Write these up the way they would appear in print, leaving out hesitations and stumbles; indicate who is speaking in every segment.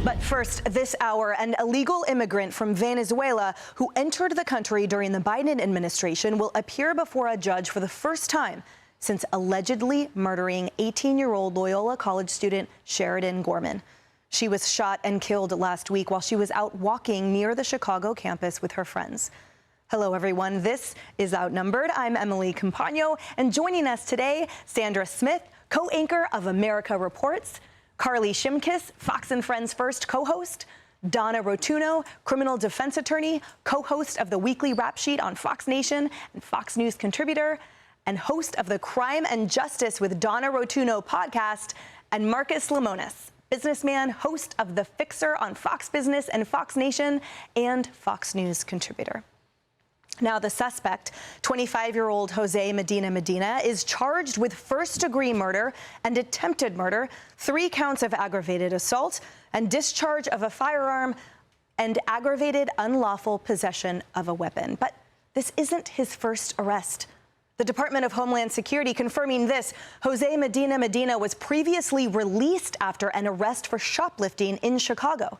Speaker 1: But first, this hour, an illegal immigrant from Venezuela who entered the country during the Biden administration will appear before a judge for the first time since allegedly murdering 18-year-old Loyola College student Sheridan Gorman. She was shot and killed last week while she was out walking near the Chicago campus with her friends. Hello, everyone. This is Outnumbered. I'm Emily Campagno, and joining us today, Sandra Smith, co-anchor of America Reports, Carly Shimkus, Fox and Friends First co-host, Donna Rotuno, criminal defense attorney, co-host of the weekly rap sheet on Fox Nation and Fox News contributor, and host of the Crime and Justice with Donna Rotuno podcast, and Marcus Lemonis, businessman, host of The Fixer on Fox Business and Fox Nation, and Fox News contributor. Now, the suspect, 25-year-old José Medina-Medina, is charged with first-degree murder and attempted murder, 3 counts of aggravated assault, and discharge of a firearm, and aggravated unlawful possession of a weapon. But this isn't his first arrest. The Department of Homeland Security confirming this: José Medina-Medina was previously released after an arrest for shoplifting in Chicago.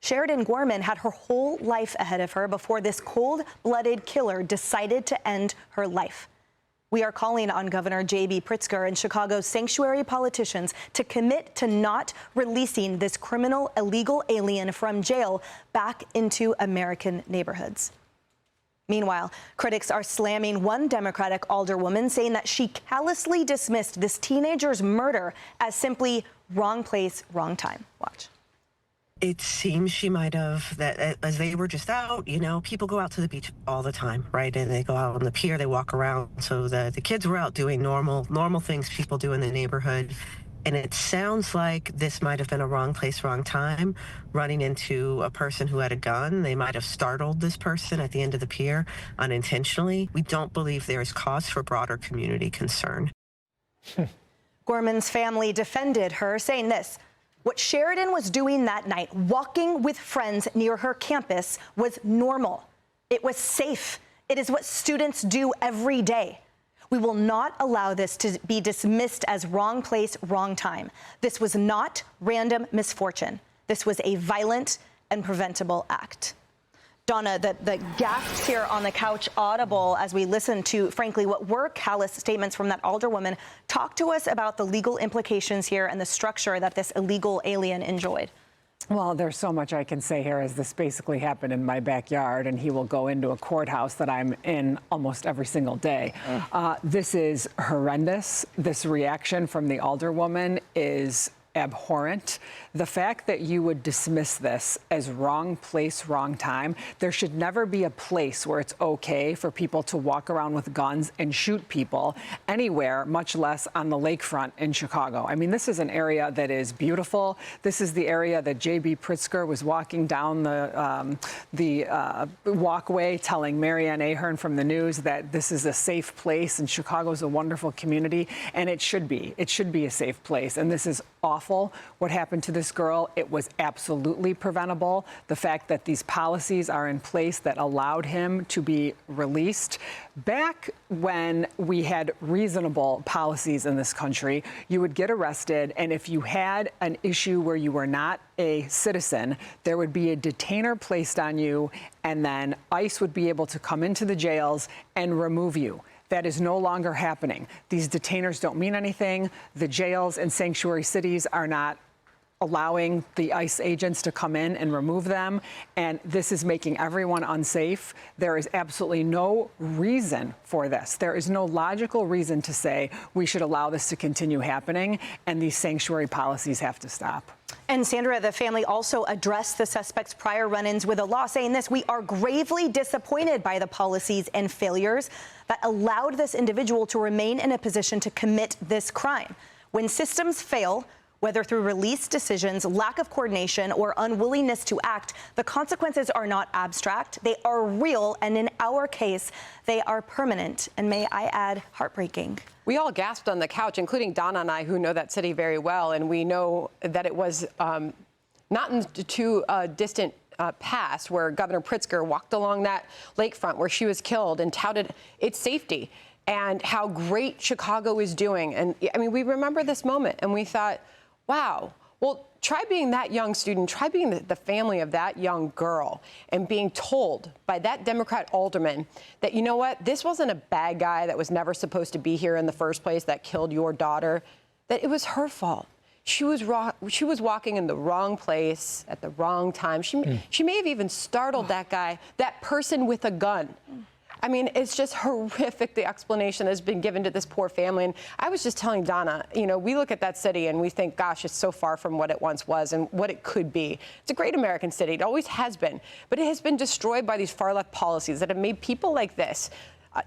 Speaker 1: Sheridan Gorman had her whole life ahead of her before this cold-blooded killer decided to end her life. We are calling on Governor J.B. Pritzker and Chicago's sanctuary politicians to commit to not releasing this criminal illegal alien from jail back into American neighborhoods. Meanwhile, critics are slamming one Democratic alderwoman, saying that she callously dismissed this teenager's murder as simply wrong place, wrong time. Watch.
Speaker 2: It seems she might have, that as they were just out, you know, people go out to the beach all the time, right? And they go out on the pier, they walk around. So the kids were out doing normal things people do in the neighborhood. And it sounds like this might have been a wrong place, wrong time, running into a person who had a gun. They might have startled this person at the end of the pier unintentionally. We don't believe there is cause for broader community concern.
Speaker 1: Gorman's family defended her, saying this: what Sheridan was doing that night, walking with friends near her campus, was normal. It was safe. It is what students do every day. We will not allow this to be dismissed as wrong place, wrong time. This was not random misfortune. This was a violent and preventable act. Donna, the gasps here on the couch audible as we listen to, frankly, what were callous statements from that alderwoman. Talk to us about the legal implications here and the structure that this illegal alien enjoyed.
Speaker 3: Well, there's so much I can say here, as this basically happened in my backyard, and he will go into a courthouse that I'm in almost every single day. This is horrendous. This reaction from the alderwoman is abhorrent. The fact that you would dismiss this as wrong place, wrong time. There should never be a place where it's okay for people to walk around with guns and shoot people anywhere, much less on the lakefront in Chicago. I mean, this is an area that is beautiful. This is the area that J.B. Pritzker was walking down the walkway, telling Marianne Ahern from the news that this is a safe place and Chicago's a wonderful community, and it should be. It should be a safe place, and this is awful. What happened to this girl, it was absolutely preventable. The fact that these policies are in place that allowed him to be released. Back when we had reasonable policies in this country, you would get arrested, and if you had an issue where you were not a citizen, there would be a detainer placed on you, and then ICE would be able to come into the jails and remove you. That is no longer happening. These detainers don't mean anything. The jails in sanctuary cities are not allowing the ICE agents to come in and remove them, and this is making everyone unsafe. There is absolutely no reason for this. There is no logical reason to say we should allow this to continue happening, and these sanctuary policies have to stop.
Speaker 1: And Sandra, the family also addressed the suspect's prior run-ins with the law, saying this: we are gravely disappointed by the policies and failures that allowed this individual to remain in a position to commit this crime. When systems fail, whether through release decisions, lack of coordination, or unwillingness to act, the consequences are not abstract. They are real, and in our case, they are permanent, and may I add, heartbreaking.
Speaker 4: We all gasped on the couch, including Donna and I, who know that city very well, and we know that it was not in the too distant past where Governor Pritzker walked along that lakefront where she was killed and touted its safety and how great Chicago is doing. And I mean, we remember this moment and we thought, wow, Well, try being that young student, try being the family of that young girl and being told by that Democrat alderman that, you know what, this wasn't a bad guy that was never supposed to be here in the first place that killed your daughter, that it was her fault. She was walking in the wrong place at the wrong time. She may have even startled that guy, that person with a gun. I mean, it's just horrific, the explanation that's been given to this poor family. And I was just telling Donna, you know, we look at that city and we think, gosh, it's so far from what it once was and what it could be. It's a great American city. It always has been. But it has been destroyed by these far-left policies that have made people like this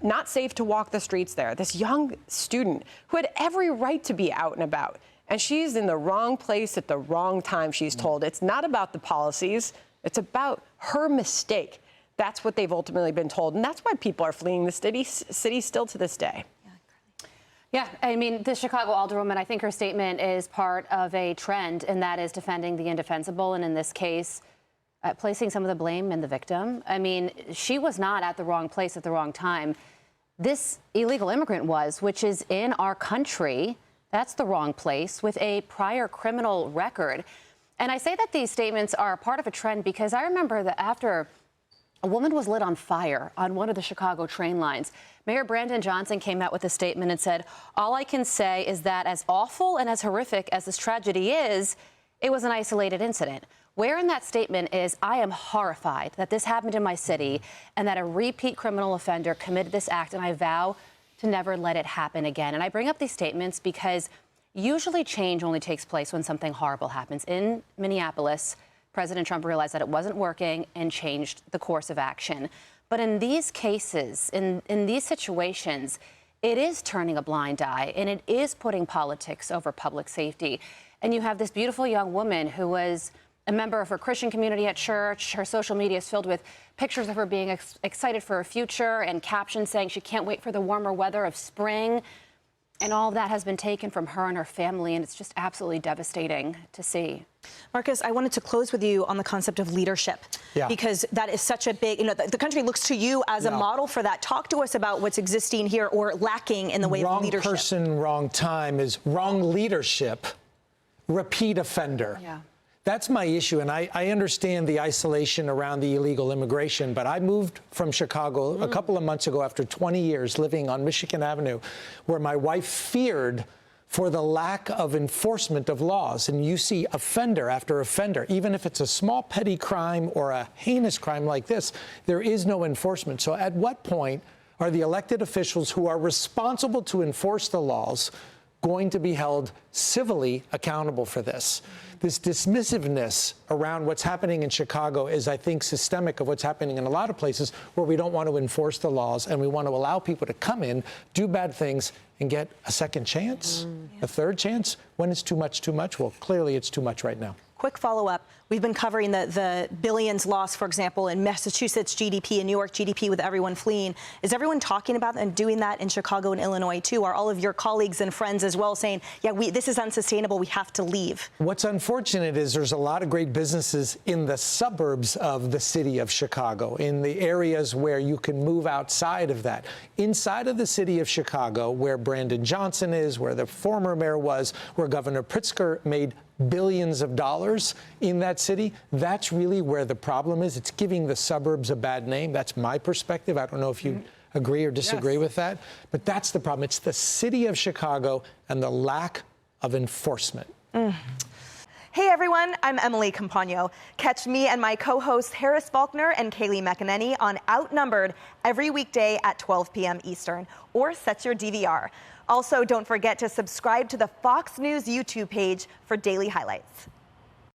Speaker 4: not safe to walk the streets there. This young student who had every right to be out and about. And she's in the wrong place at the wrong time, she's told. It's not about the policies. It's about her mistake. That's what they've ultimately been told. And that's why people are fleeing the city still to this day.
Speaker 5: Yeah, I mean, the Chicago alderwoman, I think her statement is part of a trend, and that is defending the indefensible. And in this case, placing some of the blame in the victim. I mean, she was not at the wrong place at the wrong time. This illegal immigrant was, which is in our country. That's the wrong place with a prior criminal record. And I say that these statements are part of a trend because I remember that after a woman was lit on fire on one of the Chicago train lines, Mayor Brandon Johnson came out with a statement and said, all I can say is that as awful and as horrific as this tragedy is, it was an isolated incident. Where in that statement is, I am horrified that this happened in my city and that a repeat criminal offender committed this act, and I vow to never let it happen again. And I bring up these statements because usually change only takes place when something horrible happens. In Minneapolis, President Trump realized that it wasn't working and changed the course of action. But in these cases, in these situations, it is turning a blind eye and it is putting politics over public safety. And you have this beautiful young woman who was a member of her Christian community at church. Her social media is filled with pictures of her being excited for her future and captions saying she can't wait for the warmer weather of spring. And all of that has been taken from her and her family, and it's just absolutely devastating to see.
Speaker 1: Marcus, I wanted to close with you on the concept of leadership, because that is such a big, the country looks to you as a model for that. Talk to us about what's existing here or lacking in the way of leadership.
Speaker 6: Wrong person, wrong time is wrong leadership, repeat offender.
Speaker 5: Yeah.
Speaker 6: That's my issue, and I understand the isolation around the illegal immigration, but I moved from Chicago a couple of months ago after 20 years living on Michigan Avenue, where my wife feared for the lack of enforcement of laws. And you see offender after offender, even if it's a small petty crime or a heinous crime like this, there is no enforcement. So at what point are the elected officials who are responsible to enforce the laws going to be held civilly accountable for this? This dismissiveness around what's happening in Chicago is, I think, systemic of what's happening in a lot of places where we don't want to enforce the laws and we want to allow people to come in, do bad things, and get a second chance, a third chance. When it's too much, too much? Well, clearly it's too much right now.
Speaker 1: Quick follow-up. We've been covering the billions lost, for example, in Massachusetts GDP, in New York GDP with everyone fleeing. Is everyone talking about and doing that in Chicago and Illinois, too? Are all of your colleagues and friends as well saying, yeah, this is unsustainable, we have to leave? What's
Speaker 6: unfortunate is there's a lot of great businesses in the suburbs of the city of Chicago, in the areas where you can move outside of that. Inside of the city of Chicago, where Brandon Johnson is, where the former mayor was, where Governor Pritzker made billions of dollars in that city, that's really where the problem is. It's giving the suburbs a bad name. That's my perspective. I don't know if you agree or disagree with that, but that's the problem. It's the city of Chicago and the lack of enforcement.
Speaker 1: Hey everyone, I'm Emily Campagno. Catch me and my co-hosts Harris Faulkner and Kaylee McEnany on Outnumbered every weekday at 12 p.m. Eastern, or set your DVR. Also, don't forget to subscribe to the Fox News YouTube page for daily highlights.